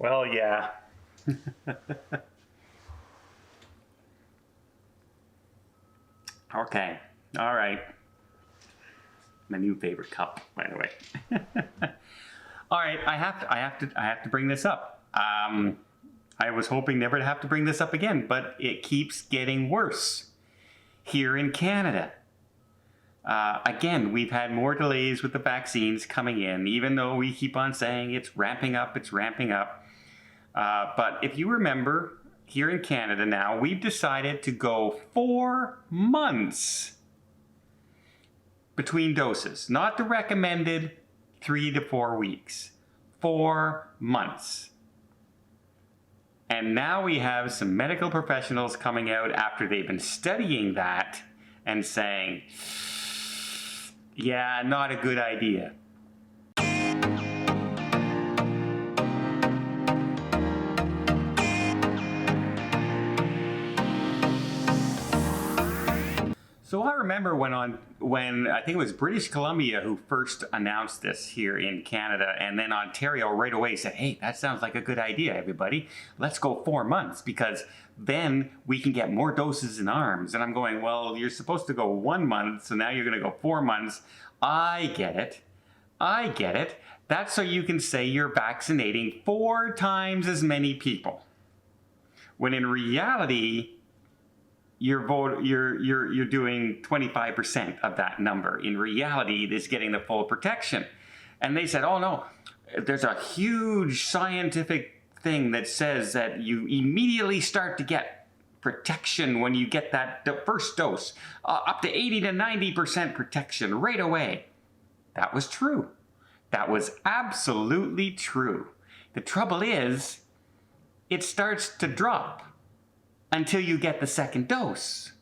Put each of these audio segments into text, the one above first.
Well, yeah. Okay. All right. My new favorite cup, by the way. All right. I have to bring this up. I was hoping never to have to bring this up again, but it keeps getting worse here in Canada. Again, we've had more delays with the vaccines coming in, even though we keep on saying it's ramping up, it's ramping up. But if you remember, here in Canada now, we've decided to go 4 months between doses. Not the recommended 3 to 4 weeks. 4 months. And now we have some medical professionals coming out after they've been studying that and saying, yeah, not a good idea. So I remember when I think it was British Columbia who first announced this here in Canada, and then Ontario right away said, hey, that sounds like a good idea, everybody. Let's go 4 months because then we can get more doses in arms. And I'm going, well, you're supposed to go 1 month, so now you're going to go 4 months. I get it. I get it. That's so you can say you're vaccinating 4 times as many people. When in reality, you're doing 25% of that number. In reality, it's getting the full protection. And they said, oh no, there's a huge scientific thing that says that you immediately start to get protection when you get that first dose, up to 80 to 90% protection right away. That was true. That was absolutely true. The trouble is, it starts to drop until you get the second dose.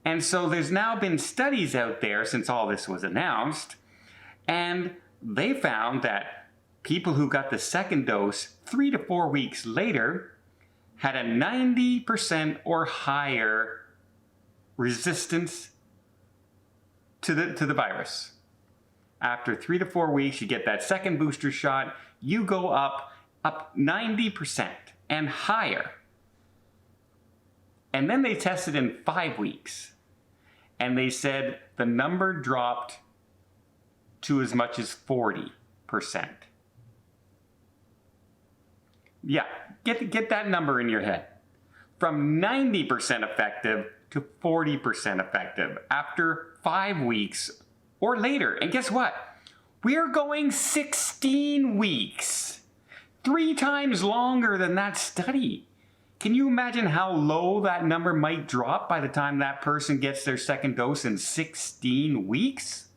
And so there's now been studies out there since all this was announced, and they found that people who got the second dose 3 to 4 weeks later had a 90% or higher resistance to the virus. After 3 to 4 weeks, you get that second booster shot, you go up 90% and higher. And then they tested in 5 weeks, and they said the number dropped to as much as 40%. Yeah, get that number in your head. From 90% effective to 40% effective after 5 weeks or later. And guess what? We're going 16 weeks. 3 times longer than that study. Can you imagine how low that number might drop by the time that person gets their second dose in 16 weeks?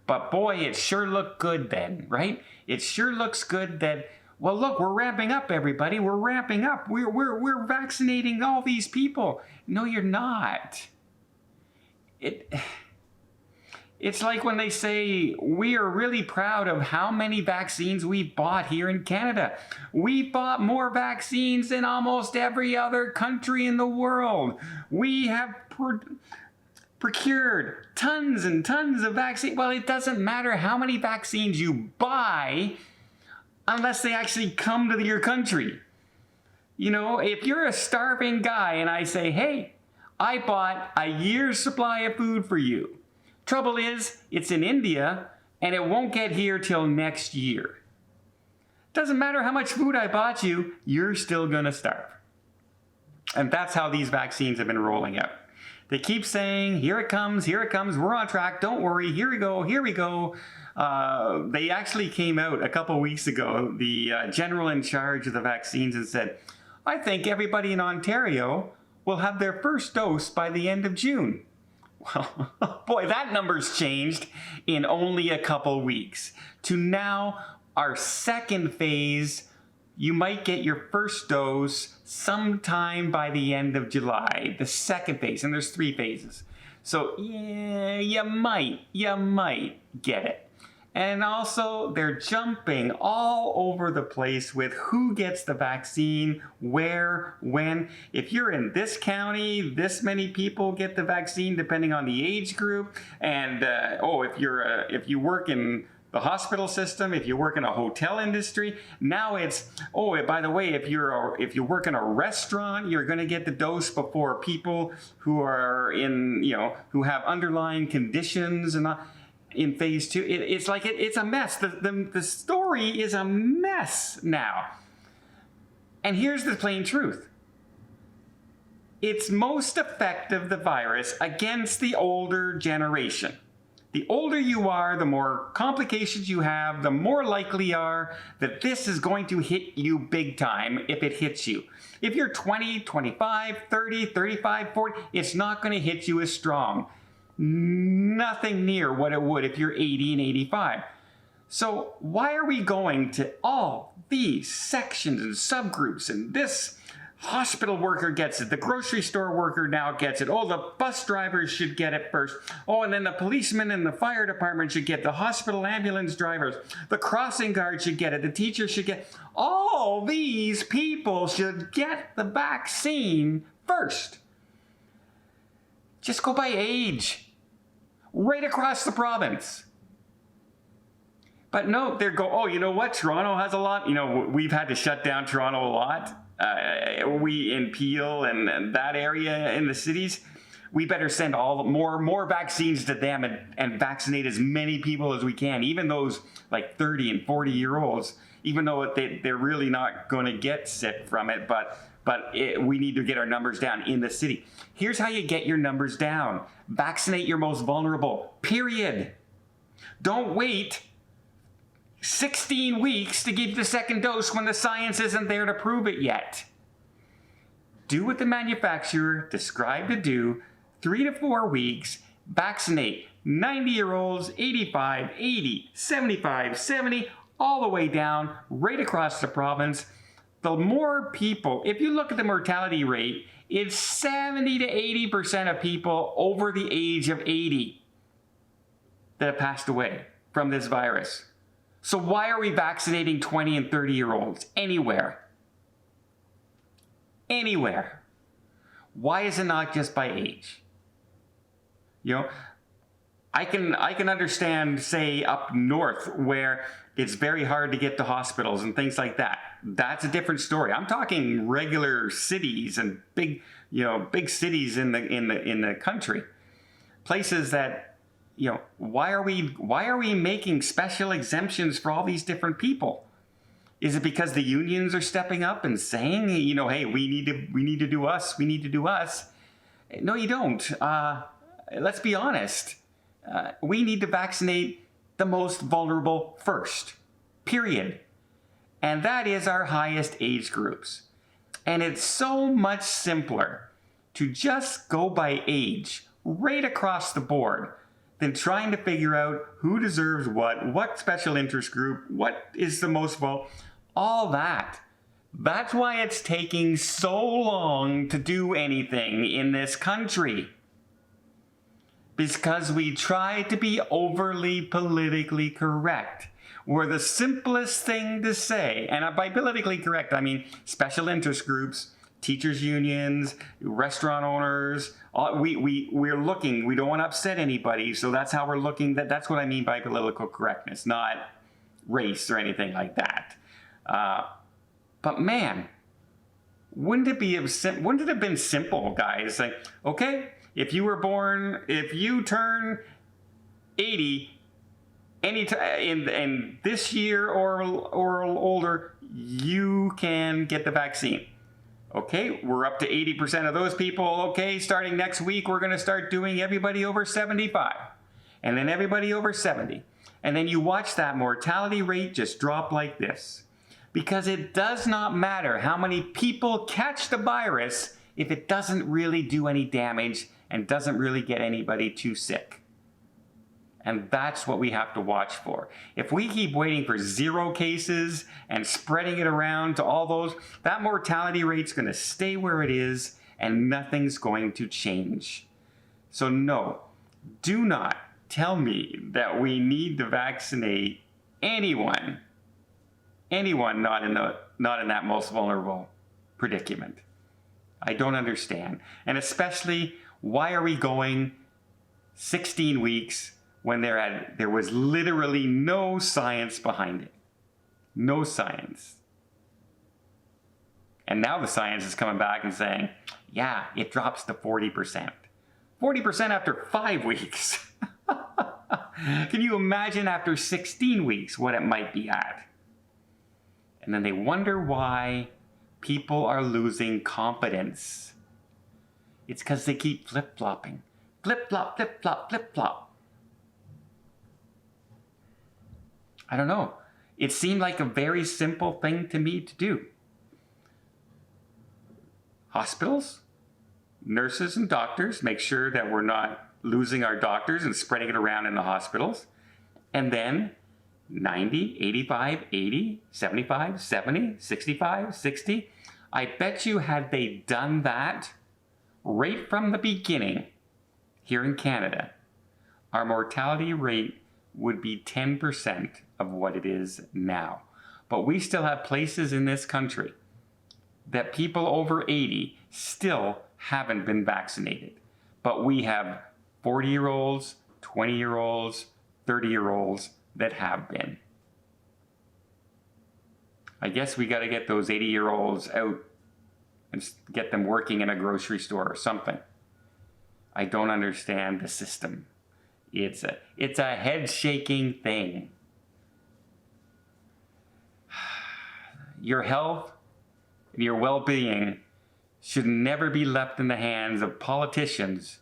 But boy, it sure looked good then, right? It sure looks good that, well, look, we're ramping up, everybody. We're ramping up. We're vaccinating all these people. No, you're not. It's like when they say, we are really proud of how many vaccines we've bought here in Canada. We bought more vaccines than almost every other country in the world. We have procured tons and tons of vaccines. Well, it doesn't matter how many vaccines you buy unless they actually come to your country. You know, if you're a starving guy and I say, hey, I bought a year's supply of food for you. Trouble is, it's in India, and it won't get here till next year. Doesn't matter how much food I bought you, you're still gonna starve. And that's how these vaccines have been rolling out. They keep saying, here it comes, we're on track, don't worry, here we go, here we go. They actually came out a couple weeks ago, the general in charge of the vaccines, and said, I think everybody in Ontario will have their first dose by the end of June. Well, boy, that number's changed in only a couple weeks. To now, our second phase, you might get your first dose sometime by the end of July, the second phase, and there's 3 phases. So, yeah, you might get it. And also, they're jumping all over the place with who gets the vaccine, where, when. If you're in this county, this many people get the vaccine depending on the age group. And if you work in the hospital system, if you work in a hotel industry. Now it's, oh, by the way, if you work in a restaurant, you're going to get the dose before people who are in, who have underlying conditions and in phase 2. It's like it's a mess. The story is a mess now. And here's the plain truth. It's most effective, the virus, against the older generation. The older you are, the more complications you have, the more likely you are that this is going to hit you big time if it hits you. If you're 20, 25, 30, 35, 40, it's not going to hit you as strong. Nothing near what it would if you're 80 and 85. So why are we going to all these sections and subgroups, and this hospital worker gets it, the grocery store worker now gets it, oh, the bus drivers should get it first, oh, and then the policemen and the fire department should get it, the hospital ambulance drivers, the crossing guard should get it, the teacher should get it. All these people should get the vaccine first. Just go by age, right across the province. But no, they go, oh, you know what, Toronto has a lot, we've had to shut down Toronto a lot. We in Peel and that area in the cities, we better send more vaccines to them and vaccinate as many people as we can, even those like 30 and 40-year-olds, even though they're really not going to get sick from it, but we need to get our numbers down in the city. Here's how you get your numbers down. Vaccinate your most vulnerable, period. Don't wait 16 weeks to give the second dose when the science isn't there to prove it yet. Do what the manufacturer described to do, 3 to 4 weeks, vaccinate 90-year-olds, 85, 80, 75, 70, all the way down, right across the province. The more people, if you look at the mortality rate, it's 70 to 80% of people over the age of 80 that have passed away from this virus. So why are we vaccinating 20 and 30-year-olds anywhere? Anywhere. Why is it not just by age? I can understand, say, up north where it's very hard to get to hospitals and things like that. That's a different story. I'm talking regular cities and big cities in the country. Places that, why are we making special exemptions for all these different people? Is it because the unions are stepping up and saying, hey, we need to do us, we need to do us? No, you don't. Let's be honest. We need to vaccinate the most vulnerable first, period. And that is our highest age groups. And it's so much simpler to just go by age right across the board than trying to figure out who deserves what special interest group, what is the most vulnerable, all that. That's why it's taking so long to do anything in this country. Because we try to be overly politically correct. Where the simplest thing to say, and by politically correct, I mean special interest groups, teachers unions, restaurant owners, we're looking, we don't want to upset anybody, so that's how we're looking. That's what I mean by political correctness, not race or anything like that. But man, wouldn't it have been simple, guys? Like, okay, if you turn 80 in this year or older, you can get the vaccine. Okay, we're up to 80% of those people. Okay, starting next week, we're going to start doing everybody over 75, and then everybody over 70. And then you watch that mortality rate just drop like this. Because it does not matter how many people catch the virus if it doesn't really do any damage and doesn't really get anybody too sick. And that's what we have to watch for. If we keep waiting for 0 cases and spreading it around to all those, that mortality rate's going to stay where it is and nothing's going to change. So no, do not tell me that we need to vaccinate anyone not in that most vulnerable predicament. I don't understand. And especially, why are we going 16 weeks when there was literally no science behind it. No science. And now the science is coming back and saying, yeah, it drops to 40%. 40% after 5 weeks. Can you imagine after 16 weeks what it might be at? And then they wonder why people are losing confidence. It's because they keep flip-flopping. Flip-flop, flip-flop, flip-flop. I don't know. It seemed like a very simple thing to me to do. Hospitals, nurses and doctors, make sure that we're not losing our doctors and spreading it around in the hospitals. And then 90, 85, 80, 75, 70, 65, 60. I bet you had they done that right from the beginning here in Canada, our mortality rate would be 10% of what it is now. But we still have places in this country that people over 80 still haven't been vaccinated. But we have 40-year-olds, 20-year-olds, 30-year-olds that have been. I guess we got to get those 80-year-olds out and get them working in a grocery store or something. I don't understand the system. It's a head-shaking thing. Your health, your well-being should never be left in the hands of politicians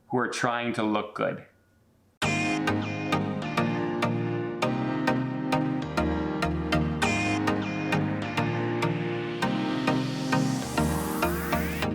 who are trying to look good.